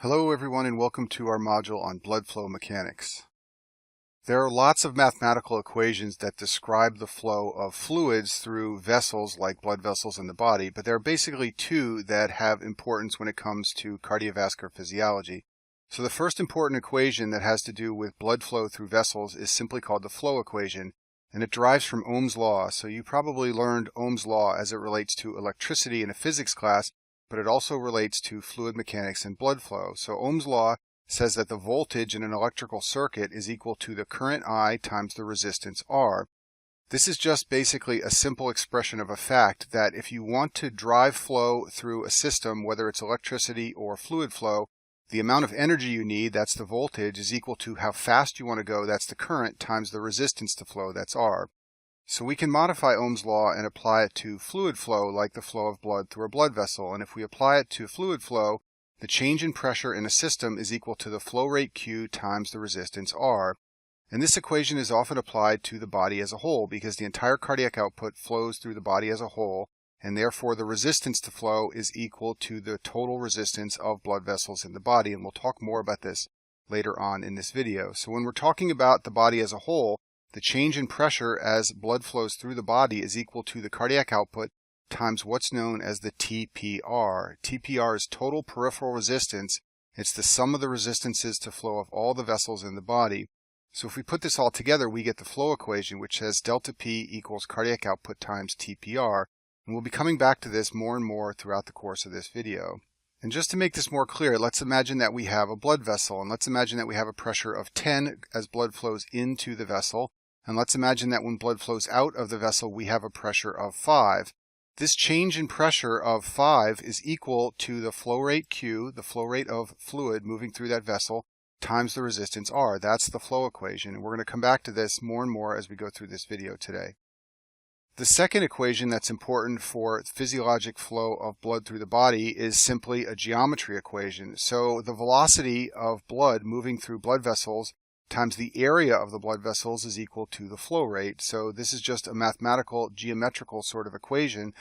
Hello everyone and welcome to our module on blood flow mechanics. There are lots of mathematical equations that describe the flow of fluids through vessels like blood vessels in the body, but there are basically two that have importance when it comes to cardiovascular physiology. So the first important equation that has to do with blood flow through vessels is simply called the flow equation, and it derives from Ohm's law. So you probably learned Ohm's law as it relates to electricity in a physics class, but it also relates to fluid mechanics and blood flow. So Ohm's law says that the voltage in an electrical circuit is equal to the current I times the resistance R. This is just basically a simple expression of a fact that if you want to drive flow through a system, whether it's electricity or fluid flow, the amount of energy you need, that's the voltage, is equal to how fast you want to go, that's the current, times the resistance to flow, that's R. So we can modify Ohm's law and apply it to fluid flow like the flow of blood through a blood vessel. And if we apply it to fluid flow, the change in pressure in a system is equal to the flow rate Q times the resistance R. And this equation is often applied to the body as a whole because the entire cardiac output flows through the body as a whole, and therefore the resistance to flow is equal to the total resistance of blood vessels in the body. And we'll talk more about this later on in this video. So when we're talking about the body as a whole, the change in pressure as blood flows through the body is equal to the cardiac output times what's known as the TPR. TPR is total peripheral resistance. It's the sum of the resistances to flow of all the vessels in the body. So if we put this all together, we get the flow equation, which says delta P equals cardiac output times TPR. And we'll be coming back to this more and more throughout the course of this video. And just to make this more clear, let's imagine that we have a blood vessel, and let's imagine that we have a pressure of 10 as blood flows into the vessel. And let's imagine that when blood flows out of the vessel, we have a pressure of 5. This change in pressure of 5 is equal to the flow rate Q, the flow rate of fluid moving through that vessel, times the resistance R. That's the flow equation. And we're going to come back to this more and more as we go through this video today. The second equation that's important for physiologic flow of blood through the body is simply a geometry equation. So the velocity of blood moving through blood vessels times the area of the blood vessels is equal to the flow rate. So this is just a mathematical, geometrical sort of equation.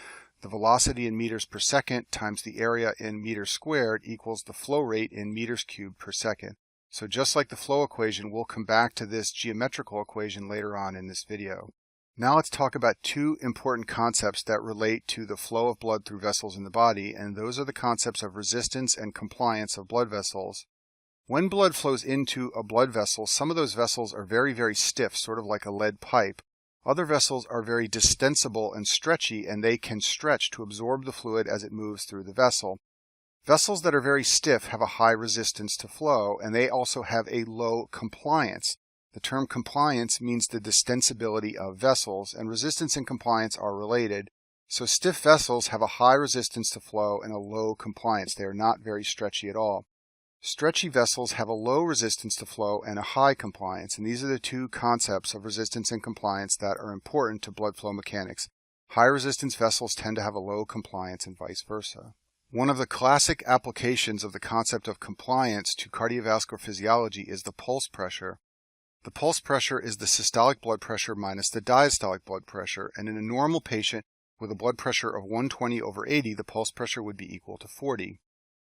The velocity in meters per second times the area in meters squared equals the flow rate in meters cubed per second. So just like the flow equation, we'll come back to this geometrical equation later on in this video. Now let's talk about two important concepts that relate to the flow of blood through vessels in the body, and those are the concepts of resistance and compliance of blood vessels. When blood flows into a blood vessel, some of those vessels are very, very stiff, sort of like a lead pipe. Other vessels are very distensible and stretchy, and they can stretch to absorb the fluid as it moves through the vessel. Vessels that are very stiff have a high resistance to flow, and they also have a low compliance. The term compliance means the distensibility of vessels, and resistance and compliance are related. So stiff vessels have a high resistance to flow and a low compliance. They are not very stretchy at all. Stretchy vessels have a low resistance to flow and a high compliance, and these are the two concepts of resistance and compliance that are important to blood flow mechanics. High resistance vessels tend to have a low compliance and vice versa. One of the classic applications of the concept of compliance to cardiovascular physiology is the pulse pressure. The pulse pressure is the systolic blood pressure minus the diastolic blood pressure, and in a normal patient with a blood pressure of 120/80, the pulse pressure would be equal to 40.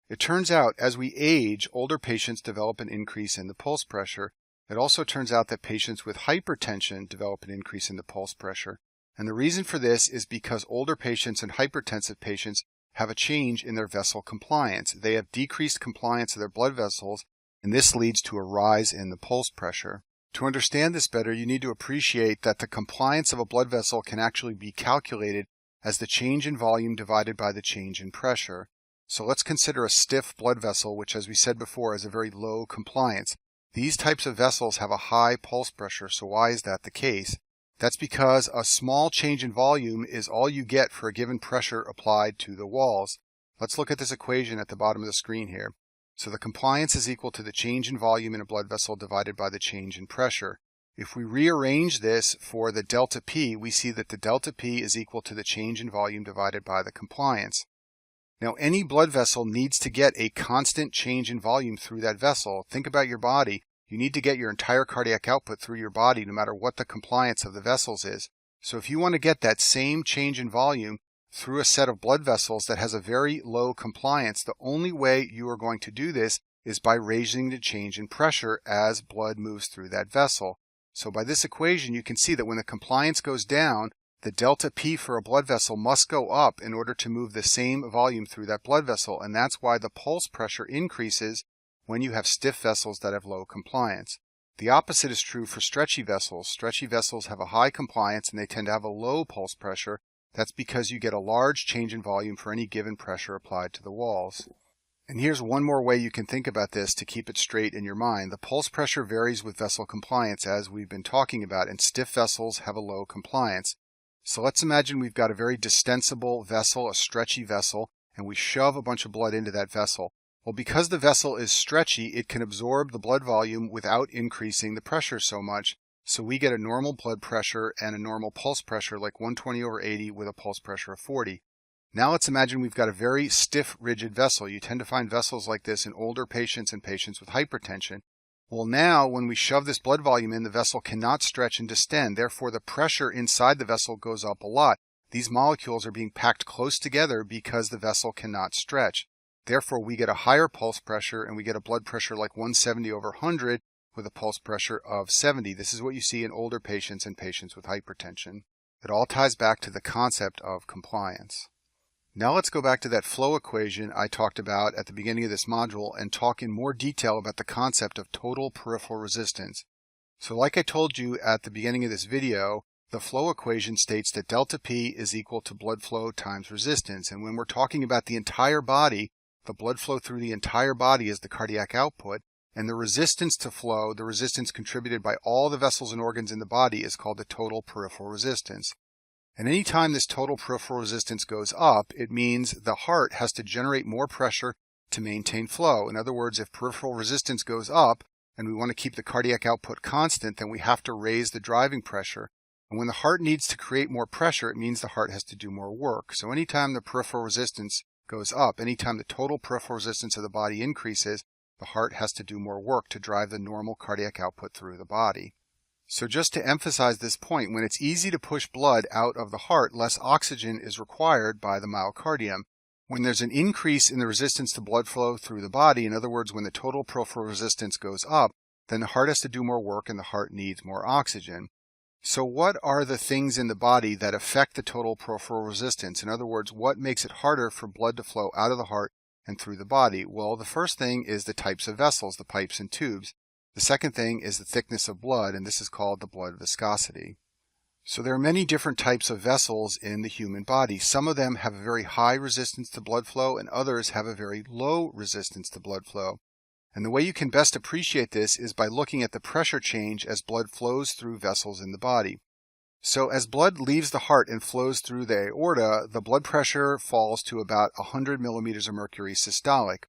It turns out as we age, older patients develop an increase in the pulse pressure. It also turns out that patients with hypertension develop an increase in the pulse pressure. And the reason for this is because older patients and hypertensive patients have a change in their vessel compliance. They have decreased compliance of their blood vessels, and this leads to a rise in the pulse pressure. To understand this better, you need to appreciate that the compliance of a blood vessel can actually be calculated as the change in volume divided by the change in pressure. So let's consider a stiff blood vessel, which, as we said before, has a very low compliance. These types of vessels have a high pulse pressure. So why is that the case? That's because a small change in volume is all you get for a given pressure applied to the walls. Let's look at this equation at the bottom of the screen here. So the compliance is equal to the change in volume in a blood vessel divided by the change in pressure. If we rearrange this for the delta P, we see that the delta P is equal to the change in volume divided by the compliance. Now, any blood vessel needs to get a constant change in volume through that vessel. Think about your body. You need to get your entire cardiac output through your body no matter what the compliance of the vessels is. So if you want to get that same change in volume through a set of blood vessels that has a very low compliance, the only way you are going to do this is by raising the change in pressure as blood moves through that vessel. So by this equation, you can see that when the compliance goes down, the delta P for a blood vessel must go up in order to move the same volume through that blood vessel, and that's why the pulse pressure increases when you have stiff vessels that have low compliance. The opposite is true for stretchy vessels. Stretchy vessels have a high compliance and they tend to have a low pulse pressure. That's because you get a large change in volume for any given pressure applied to the walls. And here's one more way you can think about this to keep it straight in your mind. The pulse pressure varies with vessel compliance, as we've been talking about, and stiff vessels have a low compliance. So let's imagine we've got a very distensible vessel, a stretchy vessel, and we shove a bunch of blood into that vessel. Well, because the vessel is stretchy, it can absorb the blood volume without increasing the pressure so much. So we get a normal blood pressure and a normal pulse pressure, like 120/80 with a pulse pressure of 40. Now let's imagine we've got a very stiff, rigid vessel. You tend to find vessels like this in older patients and patients with hypertension. Well, now when we shove this blood volume in, the vessel cannot stretch and distend. Therefore, the pressure inside the vessel goes up a lot. These molecules are being packed close together because the vessel cannot stretch. Therefore, we get a higher pulse pressure and we get a blood pressure like 170/100 with a pulse pressure of 70. This is what you see in older patients and patients with hypertension. It all ties back to the concept of compliance. Now let's go back to that flow equation I talked about at the beginning of this module and talk in more detail about the concept of total peripheral resistance. So like I told you at the beginning of this video, the flow equation states that delta P is equal to blood flow times resistance. And when we're talking about the entire body, the blood flow through the entire body is the cardiac output, and the resistance to flow, the resistance contributed by all the vessels and organs in the body, is called the total peripheral resistance. And any time this total peripheral resistance goes up, it means the heart has to generate more pressure to maintain flow. In other words, if peripheral resistance goes up and we want to keep the cardiac output constant, then we have to raise the driving pressure. And when the heart needs to create more pressure, it means the heart has to do more work. So anytime the peripheral resistance goes up, anytime the total peripheral resistance of the body increases, the heart has to do more work to drive the normal cardiac output through the body. So just to emphasize this point, when it's easy to push blood out of the heart, less oxygen is required by the myocardium. When there's an increase in the resistance to blood flow through the body, in other words, when the total peripheral resistance goes up, then the heart has to do more work and the heart needs more oxygen. So what are the things in the body that affect the total peripheral resistance? In other words, what makes it harder for blood to flow out of the heart and through the body? Well, the first thing is the types of vessels, the pipes and tubes. The second thing is the thickness of blood, and this is called the blood viscosity. So there are many different types of vessels in the human body. Some of them have a very high resistance to blood flow, and others have a very low resistance to blood flow. And the way you can best appreciate this is by looking at the pressure change as blood flows through vessels in the body. So as blood leaves the heart and flows through the aorta, the blood pressure falls to about 100 millimeters of mercury systolic.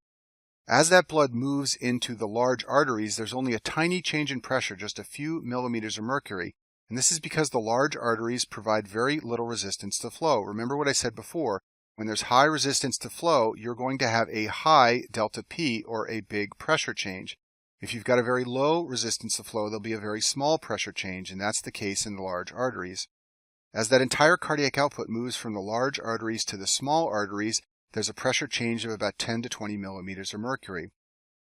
As that blood moves into the large arteries, there's only a tiny change in pressure, just a few millimeters of mercury. And this is because the large arteries provide very little resistance to flow. Remember what I said before, when there's high resistance to flow, you're going to have a high delta P, or a big pressure change. If you've got a very low resistance to flow, there'll be a very small pressure change, and that's the case in the large arteries. As that entire cardiac output moves from the large arteries to the small arteries, there's a pressure change of about 10 to 20 millimeters of mercury.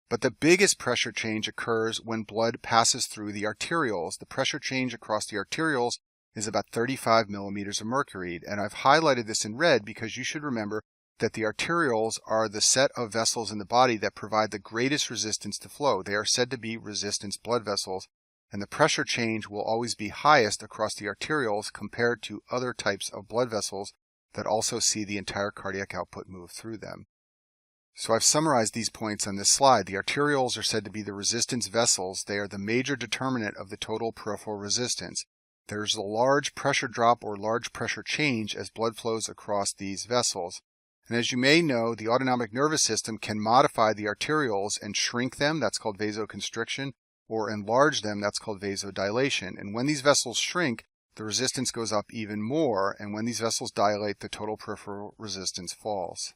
But the biggest pressure change occurs when blood passes through the arterioles. The pressure change across the arterioles is about 35 millimeters of mercury. And I've highlighted this in red because you should remember that the arterioles are the set of vessels in the body that provide the greatest resistance to flow. They are said to be resistance blood vessels, and the pressure change will always be highest across the arterioles compared to other types of blood vessels that also see the entire cardiac output move through them. So I've summarized these points on this slide. The arterioles are said to be the resistance vessels. They are the major determinant of the total peripheral resistance. There's a large pressure drop or large pressure change as blood flows across these vessels. And as you may know, the autonomic nervous system can modify the arterioles and shrink them, that's called vasoconstriction, or enlarge them, that's called vasodilation. And when these vessels shrink, the resistance goes up even more, and when these vessels dilate, the total peripheral resistance falls.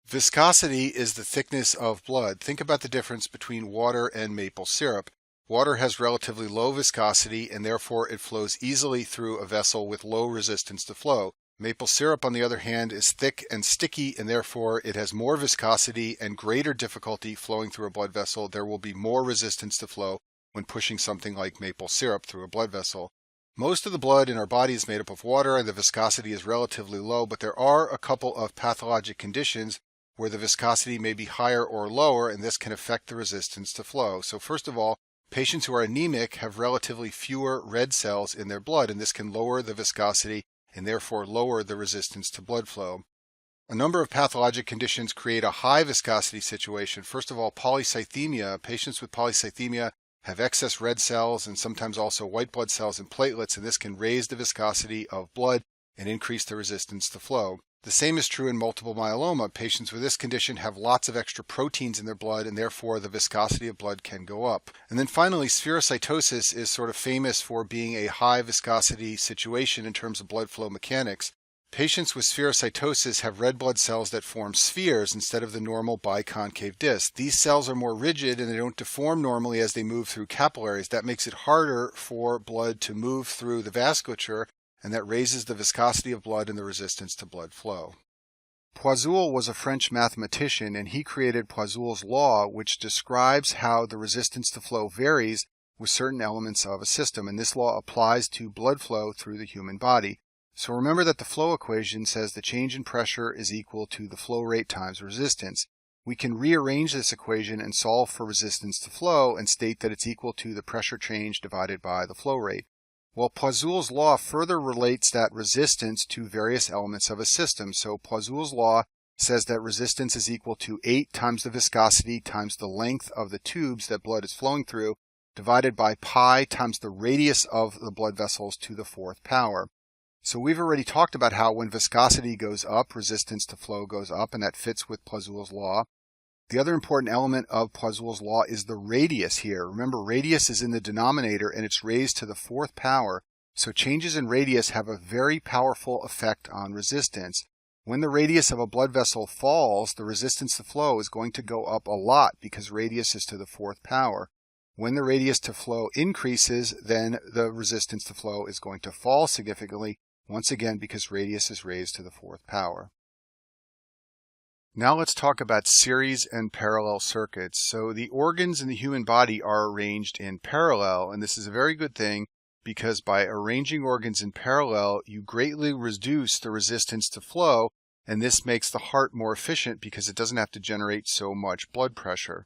Viscosity is the thickness of blood. Think about the difference between water and maple syrup. Water has relatively low viscosity, and therefore it flows easily through a vessel with low resistance to flow. Maple syrup, on the other hand, is thick and sticky, and therefore it has more viscosity and greater difficulty flowing through a blood vessel. There will be more resistance to flow when pushing something like maple syrup through a blood vessel. Most of the blood in our body is made up of water, and the viscosity is relatively low, but there are a couple of pathologic conditions where the viscosity may be higher or lower, and this can affect the resistance to flow. So first of all, patients who are anemic have relatively fewer red cells in their blood, and this can lower the viscosity and therefore lower the resistance to blood flow. A number of pathologic conditions create a high viscosity situation. First of all, polycythemia. Patients with polycythemia have excess red cells and sometimes also white blood cells and platelets, and this can raise the viscosity of blood and increase the resistance to flow. The same is true in multiple myeloma. Patients with this condition have lots of extra proteins in their blood, and therefore the viscosity of blood can go up. And then finally, spherocytosis is sort of famous for being a high viscosity situation in terms of blood flow mechanics. Patients with spherocytosis have red blood cells that form spheres instead of the normal biconcave disc. These cells are more rigid and they don't deform normally as they move through capillaries. That makes it harder for blood to move through the vasculature, and that raises the viscosity of blood and the resistance to blood flow. Poiseuille was a French mathematician, and he created Poiseuille's law, which describes how the resistance to flow varies with certain elements of a system, and this law applies to blood flow through the human body. So remember that the flow equation says the change in pressure is equal to the flow rate times resistance. We can rearrange this equation and solve for resistance to flow and state that it's equal to the pressure change divided by the flow rate. Well, Poiseuille's law further relates that resistance to various elements of a system. So Poiseuille's law says that resistance is equal to 8 times the viscosity times the length of the tubes that blood is flowing through, divided by pi times the radius of the blood vessels to the 4th power. So we've already talked about how when viscosity goes up, resistance to flow goes up, and that fits with Poiseuille's law. The other important element of Poiseuille's law is the radius here. Remember, radius is in the denominator and it's raised to the 4th power, so changes in radius have a very powerful effect on resistance. When the radius of a blood vessel falls, the resistance to flow is going to go up a lot because radius is to the 4th power. When the radius to flow increases, then the resistance to flow is going to fall significantly, once again because radius is raised to the 4th power. Now let's talk about series and parallel circuits. So the organs in the human body are arranged in parallel, and this is a very good thing because by arranging organs in parallel, you greatly reduce the resistance to flow, and this makes the heart more efficient because it doesn't have to generate so much blood pressure.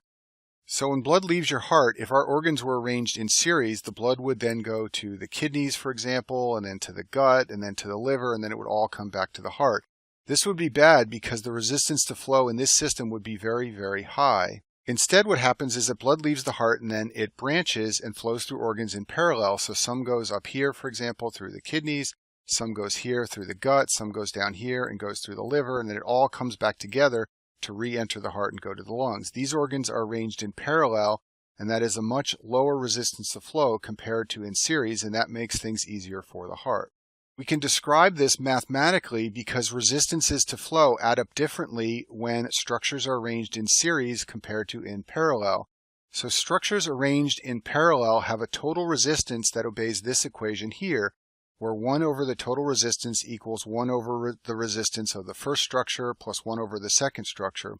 So when blood leaves your heart, if our organs were arranged in series, the blood would then go to the kidneys, for example, and then to the gut, and then to the liver, and then it would all come back to the heart. This would be bad because the resistance to flow in this system would be very, very high. Instead, what happens is that blood leaves the heart and then it branches and flows through organs in parallel. So some goes up here, for example, through the kidneys, some goes here through the gut, some goes down here and goes through the liver, and then it all comes back together to re-enter the heart and go to the lungs. These organs are arranged in parallel, and that is a much lower resistance to flow compared to in series, and that makes things easier for the heart. We can describe this mathematically because resistances to flow add up differently when structures are arranged in series compared to in parallel. So structures arranged in parallel have a total resistance that obeys this equation here, where 1 over the total resistance equals 1 over the resistance of the first structure plus 1 over the second structure.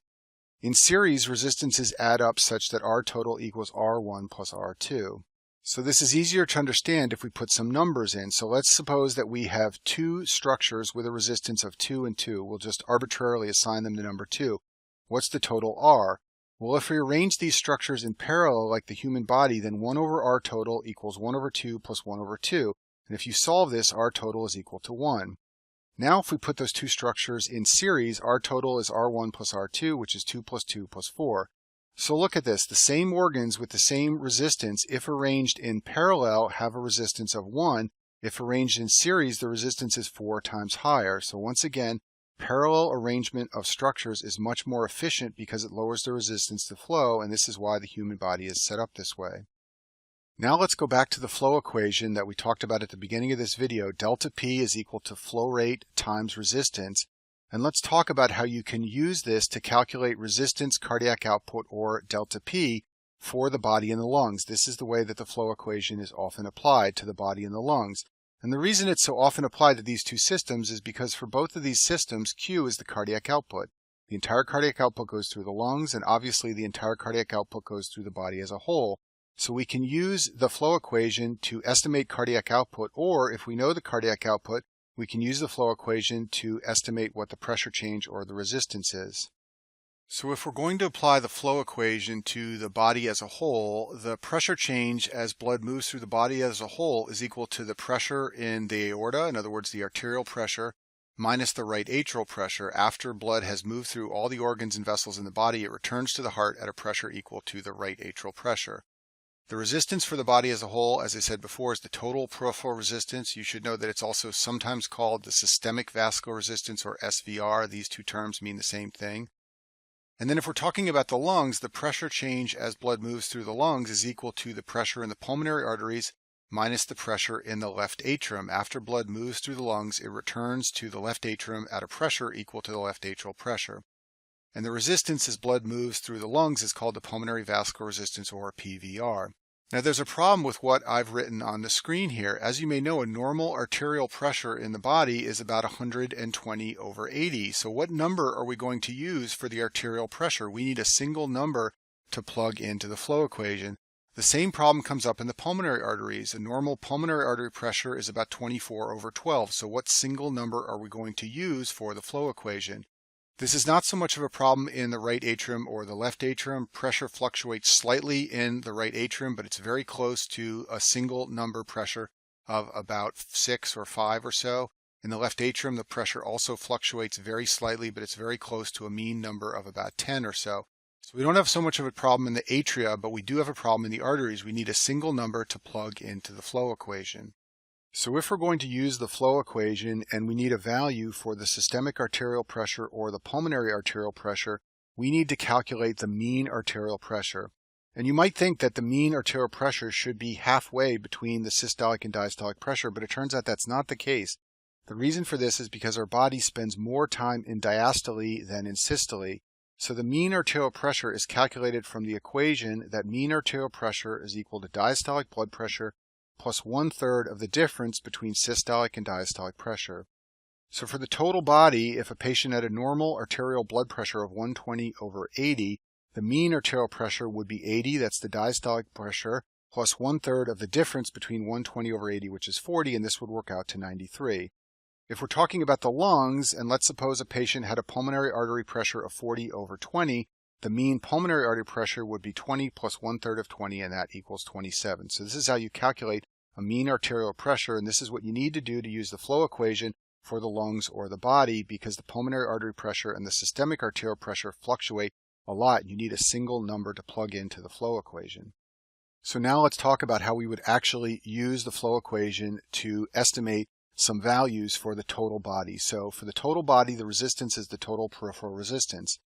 In series, resistances add up such that R total equals R1 plus R2. So this is easier to understand if we put some numbers in. So let's suppose that we have 2 structures with a resistance of 2 and 2. We'll just arbitrarily assign them the number 2. What's the total R? Well, if we arrange these structures in parallel like the human body, then 1 over R total equals 1 over 2 plus 1 over 2. And if you solve this, R total is equal to 1. Now if we put those 2 structures in series, R total is R1 plus R2, which is 2 plus 2 plus 4. So look at this. The same organs with the same resistance, if arranged in parallel, have a resistance of 1. If arranged in series, the resistance is 4 times higher. So once again, parallel arrangement of structures is much more efficient because it lowers the resistance to flow, and this is why the human body is set up this way. Now let's go back to the flow equation that we talked about at the beginning of this video. Delta P is equal to flow rate times resistance. And let's talk about how you can use this to calculate resistance, cardiac output, or delta P for the body and the lungs. This is the way that the flow equation is often applied to the body and the lungs. And the reason it's so often applied to these two systems is because for both of these systems, Q is the cardiac output. The entire cardiac output goes through the lungs, and obviously the entire cardiac output goes through the body as a whole. So we can use the flow equation to estimate cardiac output, or if we know the cardiac output, we can use the flow equation to estimate what the pressure change or the resistance is. So if we're going to apply the flow equation to the body as a whole, the pressure change as blood moves through the body as a whole is equal to the pressure in the aorta, in other words, the arterial pressure, minus the right atrial pressure. After blood has moved through all the organs and vessels in the body, it returns to the heart at a pressure equal to the right atrial pressure. The resistance for the body as a whole, as I said before, is the total peripheral resistance. You should know that it's also sometimes called the systemic vascular resistance, or SVR. These two terms mean the same thing. And then if we're talking about the lungs, the pressure change as blood moves through the lungs is equal to the pressure in the pulmonary arteries minus the pressure in the left atrium. After blood moves through the lungs, it returns to the left atrium at a pressure equal to the left atrial pressure. And the resistance as blood moves through the lungs is called the pulmonary vascular resistance, or PVR. Now there's a problem with what I've written on the screen here. As you may know, a normal arterial pressure in the body is about 120/80. So what number are we going to use for the arterial pressure? We need a single number to plug into the flow equation. The same problem comes up in the pulmonary arteries. A normal pulmonary artery pressure is about 24/12. So what single number are we going to use for the flow equation? This is not so much of a problem in the right atrium or the left atrium. Pressure fluctuates slightly in the right atrium, but it's very close to a single number pressure of about 6 or 5 or so. In the left atrium, the pressure also fluctuates very slightly, but it's very close to a mean number of about 10 or so. So we don't have so much of a problem in the atria, but we do have a problem in the arteries. We need a single number to plug into the flow equation. So if we're going to use the flow equation and we need a value for the systemic arterial pressure or the pulmonary arterial pressure, we need to calculate the mean arterial pressure. And you might think that the mean arterial pressure should be halfway between the systolic and diastolic pressure, but it turns out that's not the case. The reason for this is because our body spends more time in diastole than in systole. So the mean arterial pressure is calculated from the equation that mean arterial pressure is equal to diastolic blood pressure plus 1/3 of the difference between systolic and diastolic pressure. So for the total body, if a patient had a normal arterial blood pressure of 120/80, the mean arterial pressure would be 80, that's the diastolic pressure, plus 1/3 of the difference between 120/80, which is 40, and this would work out to 93. If we're talking about the lungs, and let's suppose a patient had a pulmonary artery pressure of 40/20, the mean pulmonary artery pressure would be 20 plus 1/3 of 20, and that equals 27. So this is how you calculate a mean arterial pressure, and this is what you need to do to use the flow equation for the lungs or the body, because the pulmonary artery pressure and the systemic arterial pressure fluctuate a lot. You need a single number to plug into the flow equation. So now let's talk about how we would actually use the flow equation to estimate some values for the total body. So for the total body, the resistance is the total peripheral resistance.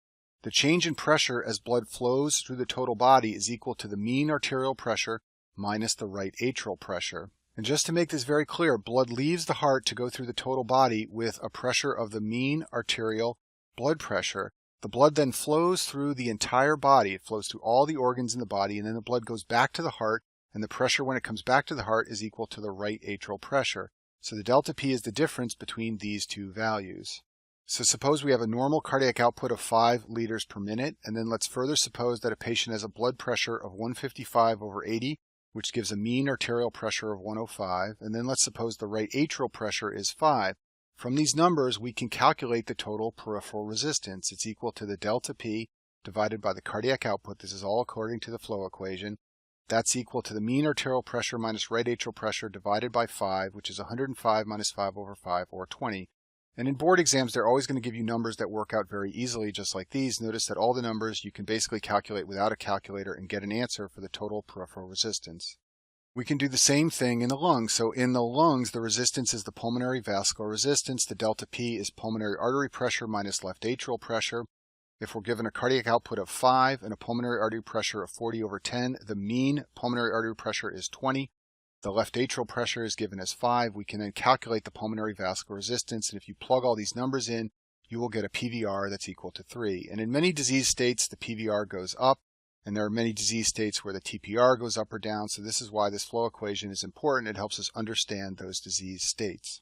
The change in pressure as blood flows through the total body is equal to the mean arterial pressure minus the right atrial pressure. And just to make this very clear, blood leaves the heart to go through the total body with a pressure of the mean arterial blood pressure. The blood then flows through the entire body. It flows through all the organs in the body, and then the blood goes back to the heart, and the pressure when it comes back to the heart is equal to the right atrial pressure. So the delta P is the difference between these two values. So suppose we have a normal cardiac output of 5 liters per minute, and then let's further suppose that a patient has a blood pressure of 155/80, which gives a mean arterial pressure of 105, and then let's suppose the right atrial pressure is 5. From these numbers, we can calculate the total peripheral resistance. It's equal to the delta P divided by the cardiac output. This is all according to the flow equation. That's equal to the mean arterial pressure minus right atrial pressure divided by 5, which is 105 minus 5/5, or 20. And in board exams, they're always going to give you numbers that work out very easily, just like these. Notice that all the numbers you can basically calculate without a calculator and get an answer for the total peripheral resistance. We can do the same thing in the lungs. So in the lungs, the resistance is the pulmonary vascular resistance. The delta P is pulmonary artery pressure minus left atrial pressure. If we're given a cardiac output of 5 and a pulmonary artery pressure of 40/10, the mean pulmonary artery pressure is 20. The left atrial pressure is given as 5. We can then calculate the pulmonary vascular resistance, and if you plug all these numbers in, you will get a PVR that's equal to 3. And in many disease states, the PVR goes up. And there are many disease states where the TPR goes up or down, so this is why this flow equation is important. It helps us understand those disease states.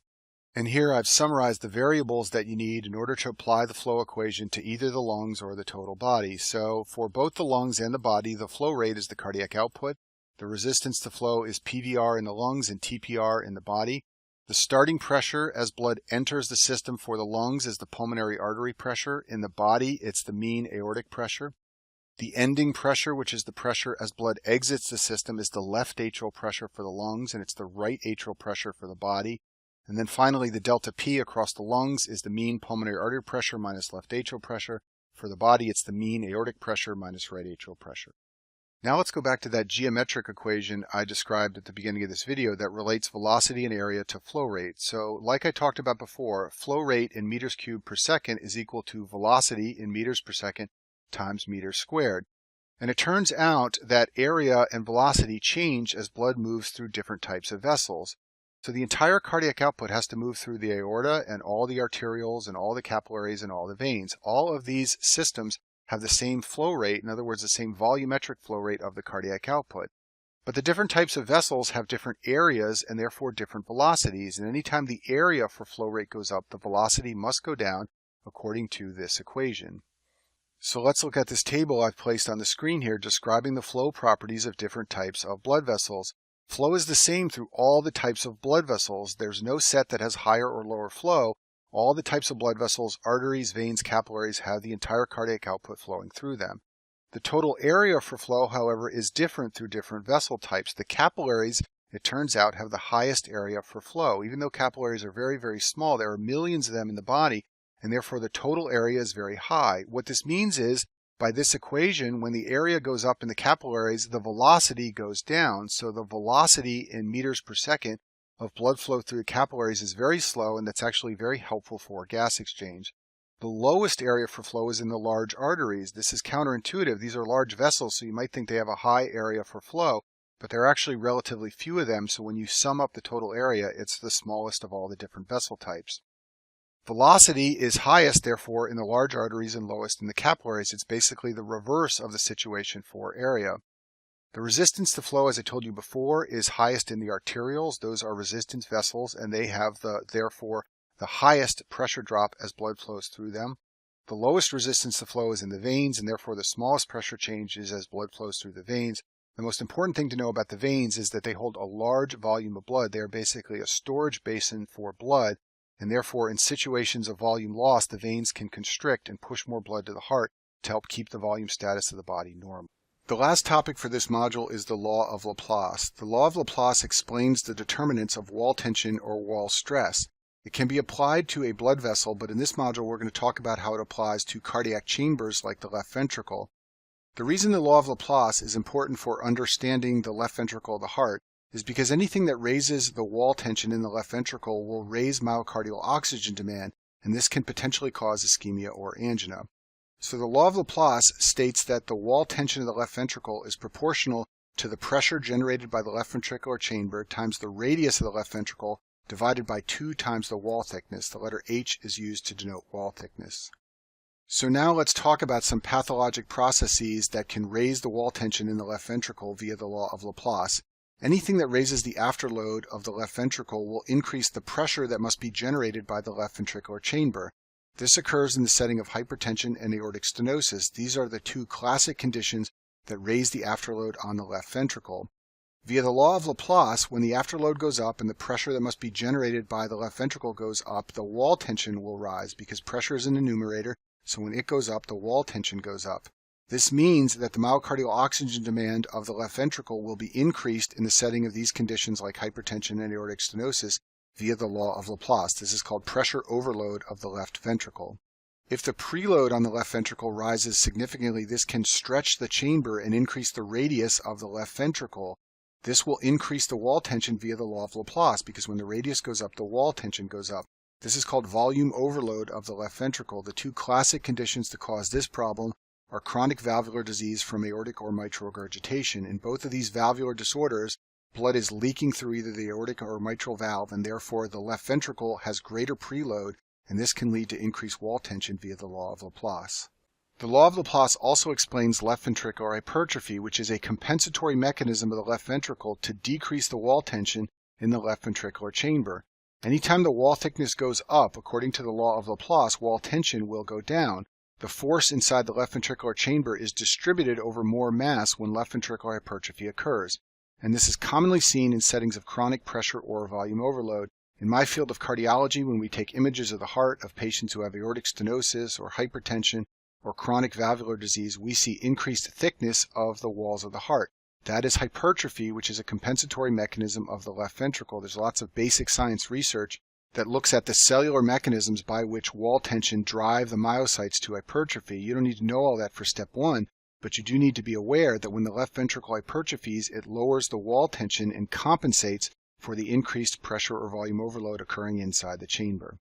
And here I've summarized the variables that you need in order to apply the flow equation to either the lungs or the total body. So for both the lungs and the body, the flow rate is the cardiac output. The resistance to flow is PVR in the lungs and TPR in the body. The starting pressure as blood enters the system for the lungs is the pulmonary artery pressure. In the body, it's the mean aortic pressure. The ending pressure, which is the pressure as blood exits the system, is the left atrial pressure for the lungs, and it's the right atrial pressure for the body. And then finally, the delta P across the lungs is the mean pulmonary artery pressure minus left atrial pressure. For the body, it's the mean aortic pressure minus right atrial pressure. Now let's go back to that geometric equation I described at the beginning of this video that relates velocity and area to flow rate. So like I talked about before, flow rate in meters cubed per second is equal to velocity in meters per second times meters squared. And it turns out that area and velocity change as blood moves through different types of vessels. So the entire cardiac output has to move through the aorta and all the arterioles and all the capillaries and all the veins. All of these systems have the same flow rate, in other words, the same volumetric flow rate of the cardiac output. But the different types of vessels have different areas and therefore different velocities. And anytime the area for flow rate goes up, the velocity must go down according to this equation. So let's look at this table I've placed on the screen here describing the flow properties of different types of blood vessels. Flow is the same through all the types of blood vessels. There's no set that has higher or lower flow. All the types of blood vessels, arteries, veins, capillaries have the entire cardiac output flowing through them. The total area for flow, however, is different through different vessel types. The capillaries, it turns out, have the highest area for flow. Even though capillaries are very, very small, there are millions of them in the body, and therefore the total area is very high. What this means is, by this equation, when the area goes up in the capillaries, the velocity goes down. So the velocity in meters per second of blood flow through the capillaries is very slow, and that's actually very helpful for gas exchange. The lowest area for flow is in the large arteries. This is counterintuitive. These are large vessels, so you might think they have a high area for flow, but there are actually relatively few of them. So when you sum up the total area, it's the smallest of all the different vessel types. Velocity is highest, therefore, in the large arteries and lowest in the capillaries. It's basically the reverse of the situation for area. The resistance to flow, as I told you before, is highest in the arterioles. Those are resistance vessels, and they have therefore the highest pressure drop as blood flows through them. The lowest resistance to flow is in the veins, and therefore the smallest pressure changes as blood flows through the veins. The most important thing to know about the veins is that they hold a large volume of blood. They are basically a storage basin for blood. And therefore, in situations of volume loss, the veins can constrict and push more blood to the heart to help keep the volume status of the body normal. The last topic for this module is the law of Laplace. The law of Laplace explains the determinants of wall tension or wall stress. It can be applied to a blood vessel, but in this module we're going to talk about how it applies to cardiac chambers like the left ventricle. The reason the law of Laplace is important for understanding the left ventricle of the heart is because anything that raises the wall tension in the left ventricle will raise myocardial oxygen demand, and this can potentially cause ischemia or angina. So the law of Laplace states that the wall tension of the left ventricle is proportional to the pressure generated by the left ventricular chamber times the radius of the left ventricle divided by 2 times the wall thickness. The letter H is used to denote wall thickness. So now let's talk about some pathologic processes that can raise the wall tension in the left ventricle via the law of Laplace. Anything that raises the afterload of the left ventricle will increase the pressure that must be generated by the left ventricular chamber. This occurs in the setting of hypertension and aortic stenosis. These are the 2 classic conditions that raise the afterload on the left ventricle. Via the law of Laplace, when the afterload goes up and the pressure that must be generated by the left ventricle goes up, the wall tension will rise because pressure is in the numerator, so when it goes up, the wall tension goes up. This means that the myocardial oxygen demand of the left ventricle will be increased in the setting of these conditions like hypertension and aortic stenosis via the law of Laplace. This is called pressure overload of the left ventricle. If the preload on the left ventricle rises significantly, this can stretch the chamber and increase the radius of the left ventricle. This will increase the wall tension via the law of Laplace because when the radius goes up, the wall tension goes up. This is called volume overload of the left ventricle. The 2 classic conditions to cause this problem are chronic valvular disease from aortic or mitral regurgitation. In both of these valvular disorders, blood is leaking through either the aortic or mitral valve, and therefore the left ventricle has greater preload, and this can lead to increased wall tension via the law of Laplace. The law of Laplace also explains left ventricular hypertrophy, which is a compensatory mechanism of the left ventricle to decrease the wall tension in the left ventricular chamber. Anytime the wall thickness goes up, according to the law of Laplace, wall tension will go down. The force inside the left ventricular chamber is distributed over more mass when left ventricular hypertrophy occurs, and this is commonly seen in settings of chronic pressure or volume overload. In my field of cardiology, when we take images of the heart of patients who have aortic stenosis or hypertension or chronic valvular disease, we see increased thickness of the walls of the heart. That is hypertrophy, which is a compensatory mechanism of the left ventricle. There's lots of basic science research that looks at the cellular mechanisms by which wall tension drive the myocytes to hypertrophy. You don't need to know all that for step one, but you do need to be aware that when the left ventricle hypertrophies, it lowers the wall tension and compensates for the increased pressure or volume overload occurring inside the chamber.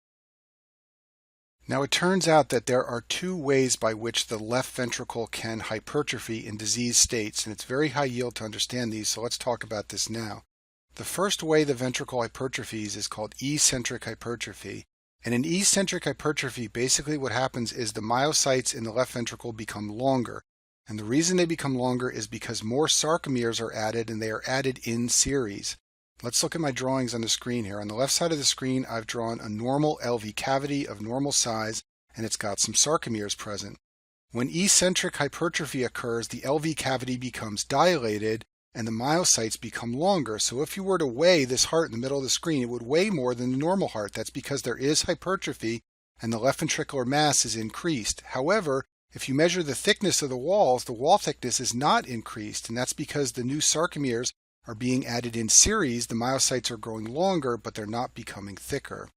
Now, it turns out that there are two ways by which the left ventricle can hypertrophy in disease states, and it's very high yield to understand these, so let's talk about this now. The first way the ventricle hypertrophies is called eccentric hypertrophy, and in eccentric hypertrophy, basically what happens is the myocytes in the left ventricle become longer, and the reason they become longer is because more sarcomeres are added, and they are added in series. Let's look at my drawings on the screen here. On the left side of the screen, I've drawn a normal LV cavity of normal size, and it's got some sarcomeres present. When eccentric hypertrophy occurs, the LV cavity becomes dilated, and the myocytes become longer. So if you were to weigh this heart in the middle of the screen, it would weigh more than the normal heart. That's because there is hypertrophy, and the left ventricular mass is increased. However, if you measure the thickness of the walls, the wall thickness is not increased, and that's because the new sarcomeres are being added in series. The myocytes are growing longer, but they're not becoming thicker.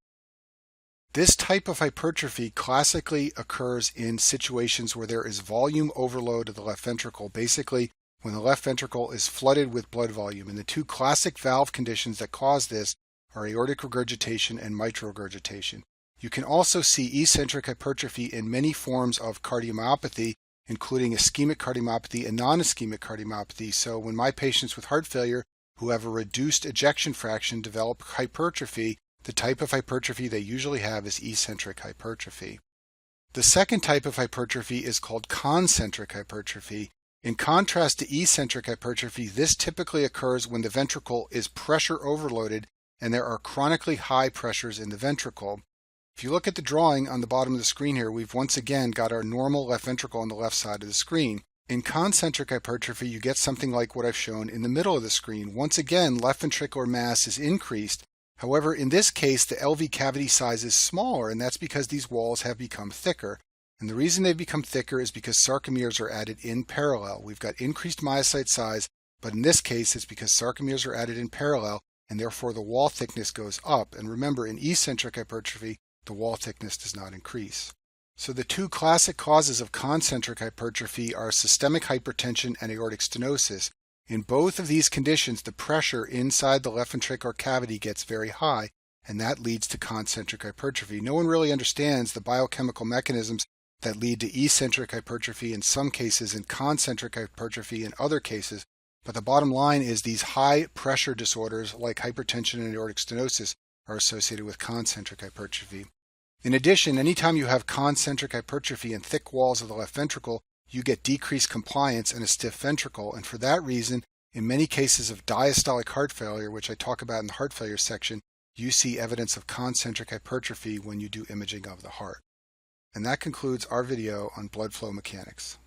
This type of hypertrophy classically occurs in situations where there is volume overload of the left ventricle, basically when the left ventricle is flooded with blood volume. And the two classic valve conditions that cause this are aortic regurgitation and mitral regurgitation. You can also see eccentric hypertrophy in many forms of cardiomyopathy, including ischemic cardiomyopathy and non-ischemic cardiomyopathy. So when my patients with heart failure who have a reduced ejection fraction develop hypertrophy, the type of hypertrophy they usually have is eccentric hypertrophy. The second type of hypertrophy is called concentric hypertrophy. In contrast to eccentric hypertrophy, this typically occurs when the ventricle is pressure overloaded and there are chronically high pressures in the ventricle. If you look at the drawing on the bottom of the screen here, we've once again got our normal left ventricle on the left side of the screen. In concentric hypertrophy, you get something like what I've shown in the middle of the screen. Once again, left ventricular mass is increased. However, in this case, the LV cavity size is smaller, and that's because these walls have become thicker. And the reason they've become thicker is because sarcomeres are added in parallel. We've got increased myocyte size, but in this case, it's because sarcomeres are added in parallel, and therefore the wall thickness goes up. And remember, in eccentric hypertrophy, the wall thickness does not increase. So the two classic causes of concentric hypertrophy are systemic hypertension and aortic stenosis. In both of these conditions, the pressure inside the left ventricular cavity gets very high, and that leads to concentric hypertrophy. No one really understands the biochemical mechanisms that lead to eccentric hypertrophy in some cases and concentric hypertrophy in other cases, but the bottom line is these high pressure disorders like hypertension and aortic stenosis are associated with concentric hypertrophy. In addition, anytime you have concentric hypertrophy and thick walls of the left ventricle, you get decreased compliance and a stiff ventricle, and for that reason, in many cases of diastolic heart failure, which I talk about in the heart failure section, you see evidence of concentric hypertrophy when you do imaging of the heart. And that concludes our video on blood flow mechanics.